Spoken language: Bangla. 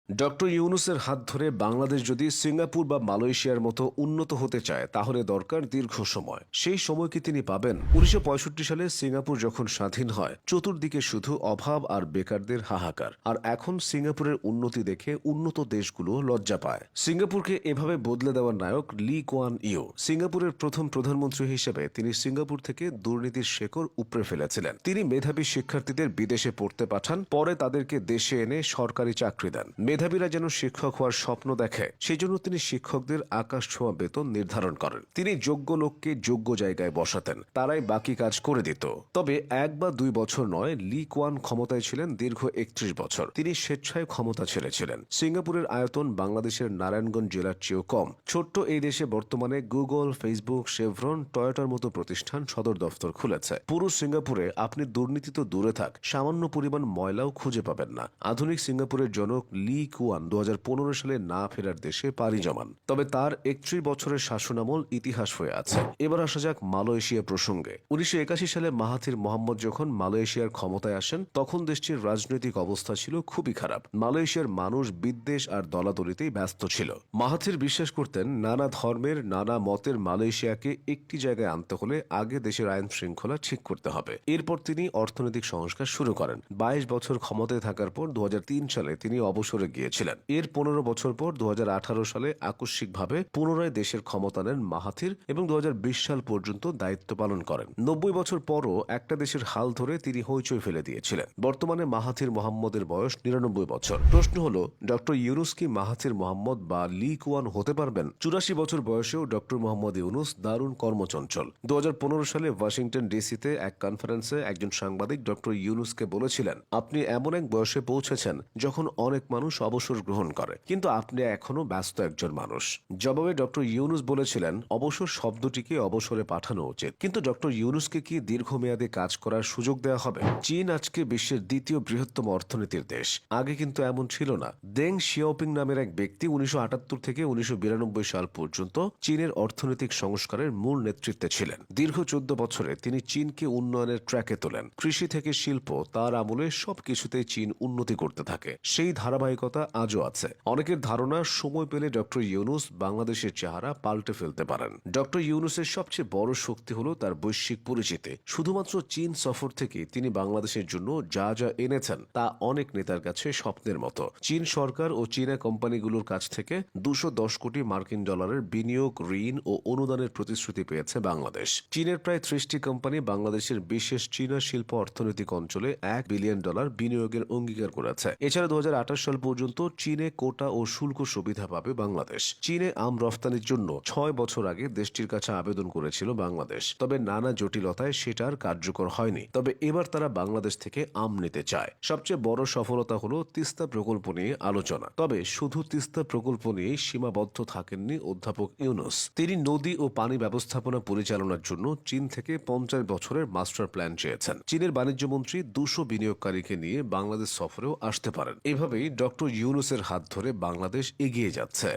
ডক্টর ইউনূসের হাত ধরে বাংলাদেশ যদি সিঙ্গাপুর বা মালয়েশিয়ার মতো উন্নত হতে চায় তাহলে দরকার দীর্ঘ সময়। সেই সময় কি তিনি পাবেন? ১৯৬৫ সালে সিঙ্গাপুর যখন স্বাধীন হয় চতুর্দিকে শুধু অভাব আর বেকারদের হাহাকার। আর এখন সিঙ্গাপুরের উন্নতি দেখে উন্নত দেশগুলো লজ্জা পায়। সিঙ্গাপুরকে এভাবে বদলে দেওয়ার নায়ক লি কুয়ান ইউ। সিঙ্গাপুরের প্রথম প্রধানমন্ত্রী হিসেবে তিনি সিঙ্গাপুর থেকে দুর্নীতির শেকড় উপড়ে ফেলেছিলেন। তিনি মেধাবী শিক্ষার্থীদের বিদেশে পড়তে পাঠান, পরে তাদেরকে দেশে এনে সরকারি চাকরি দেন। মেধাবীরা যেন শিক্ষক হওয়ার স্বপ্ন দেখে সেজন্য তিনি শিক্ষকদের আকাশ ছোঁয়া বেতন নির্ধারণ করেন। তিনি যোগ্য লোককে যোগ্য জায়গায় বসাতেন, তারাই বাকি কাজ করে দিত। তবে ১ বা ২ বছর নয়, লি কুয়ান ক্ষমতায় ছিলেন দীর্ঘ ৩১ বছর। তিনি স্বেচ্ছায় ক্ষমতা ছেড়েছিলেন। সিঙ্গাপুরের আয়তন বাংলাদেশের নারায়ণগঞ্জ জেলার চেয়েও কম। ছোট্ট এই দেশে বর্তমানে গুগল, ফেসবুক, শেভরন, টয়োটার মতো প্রতিষ্ঠান সদর দফতর খুলেছে। পুরো সিঙ্গাপুরে আপনি দুর্নীতি তো দূরে থাক, সামান্য পরিমাণ ময়লাও খুঁজে পাবেন না। আধুনিক সিঙ্গাপুরের জনক লি কুয়ান ২০১৫ সালে না ফেরার দেশে পাড়ি জমান। তবে তার ৩১ বছরের শাসনামল ইতিহাস হয়ে আছে। এবার আসা যাক মালয়েশিয়া প্রসঙ্গে। ১৯৮১ সালে মাহাথির মোহাম্মদ যখন মালয়েশিয়ার ক্ষমতায় আসেন তখন দেশটির রাজনৈতিক অবস্থা ছিল খুবই খারাপ। মালয়েশিয়ার মানুষ বিদ্বেষ আর দলাদলিতেই ব্যস্ত ছিল। মাহাথির বিশ্বাস করতেন নানা ধর্মের নানা মতের মালয়েশিয়াকে একটি জায়গায় আনতে হলে আগে দেশের আইন শৃঙ্খলা ঠিক করতে হবে। এরপর তিনি অর্থনৈতিক সংস্কার শুরু করেন। ২২ বছর ক্ষমতায় থাকার পর ২০০৩ সালে তিনি অবসরে গিয়েছিলেন। এর ১৫ বছর পর ২০১৮ সালে আকস্মিকভাবে পুনরায় দেশের ক্ষমতা নেন মাহাথির এবং ২০২০ সাল পর্যন্ত দায়িত্ব পালন করেন। ৯০ বছর পরও একটা দেশের হাল ধরে তিনি হইচই ফেলে দিয়েছিলেন। বর্তমানে মাহাথির মোহাম্মদের বয়স ৯৯ বছর। প্রশ্ন হলো, ডক্টর ইউনূস কি মাহাথির মোহাম্মদ বা লি কুয়ান হতে পারবেন? ৮৪ বছর বয়সেও ডক্টর মোহাম্মদ ইউনূস দারুণ কর্মচঞ্চল। ২০১৫ সালে ওয়াশিংটন ডিসিতে এক কনফারেন্সে একজন সাংবাদিক ডক্টর ইউনূসকে বলেছিলেন, আপনি এমন এক বয়সে পৌঁছেছেন যখন অনেক মানুষ অবসর গ্রহণ করে, কিন্তু আপনি এখনো ব্যস্ত একজন মানুষ। জবাবে ডক্টর ইউনূস বলেছিলেন, অবসর শব্দটিকে অবসরে পাঠানো উচিত, কিন্তু ডক্টর ইউনূসকে কি দীর্ঘমেয়াদে কাজ করার সুযোগ দেওয়া হবে? চীন আজকে বিশ্বের দ্বিতীয় বৃহত্তম অর্থনীতির দেশ। আগে কিন্তু এমন ছিল না। দেং শিয়াওপিং নামের এক ব্যক্তি ১৯৭৮ থেকে ১৯৯২ সাল পর্যন্ত চীনের অর্থনৈতিক সংস্কারের মূল নেতৃত্বে ছিলেন। দীর্ঘ ১৪ বছরে তিনি চীনকে উন্নয়নের ট্র্যাকে তোলেন। কৃষি থেকে শিল্প, তার আমলে সবকিছুতে চীন উন্নতি করতে থাকে। সেই ধারাবাহিকতা আজও আছে। অনেকের ধারণা সময় পেলে ডক্টর ইউনূস বাংলাদেশের চেহারা পাল্টে ফেলতে পারেন। ডক্টর ইউনূসের সবচেয়ে বড় শক্তি হলো তার বৈশ্বিক পরিচিতি। শুধুমাত্র চীন সফর থেকে তিনি বাংলাদেশের জন্য যা যা এনেছেন তা অনেক নেতার কাছে স্বপ্নের মতো। চীন সরকার ও চীনা কোম্পানিগুলোর কাছ থেকে ২১০ কোটি মার্কিন ডলারের বিনিয়োগ, ঋণ ও অনুদানের প্রতিশ্রুতি পেয়েছে বাংলাদেশ। চীনের প্রায় ৩০টি কোম্পানি বাংলাদেশের বিশেষ চীনা শিল্প অর্থনৈতিক অঞ্চলে $১ বিলিয়ন বিনিয়োগের অঙ্গীকার করেছে। এছাড়া ২০২৮ সাল পর্যন্ত চীনে কোটা ও শুল্ক সুবিধা পাবে বাংলাদেশ। চীনে আম রফতানির জন্য ৬ বছর আগে দেশটির কাছে আবেদন করেছিল বাংলাদেশ, তবে নানা জটিলতায় সেটা আর কার্যকর হয়নি। তবে এবার তারা বাংলাদেশ থেকে আম নিতে চায়। সবচেয়ে বড় সফলতা হলো তিস্তা প্রকল্প নিয়ে আলোচনা। তবে শুধু তিস্তা প্রকল্প নিয়েই সীমাবদ্ধ থাকেননি অধ্যাপক ইউনূস। তিনি নদী ও পানি ব্যবস্থাপনা পরিচালনার জন্য চীন থেকে ৫০ বছরের মাস্টার প্ল্যান চেয়েছেন। চীনের বাণিজ্য মন্ত্রী ২০০ বিনিয়োগকারীকে নিয়ে বাংলাদেশ সফরেও আসতে পারেন। এভাবেই ডক্টর ইউনূসের হাত ধরে বাংলাদেশ এগিয়ে যাচ্ছে।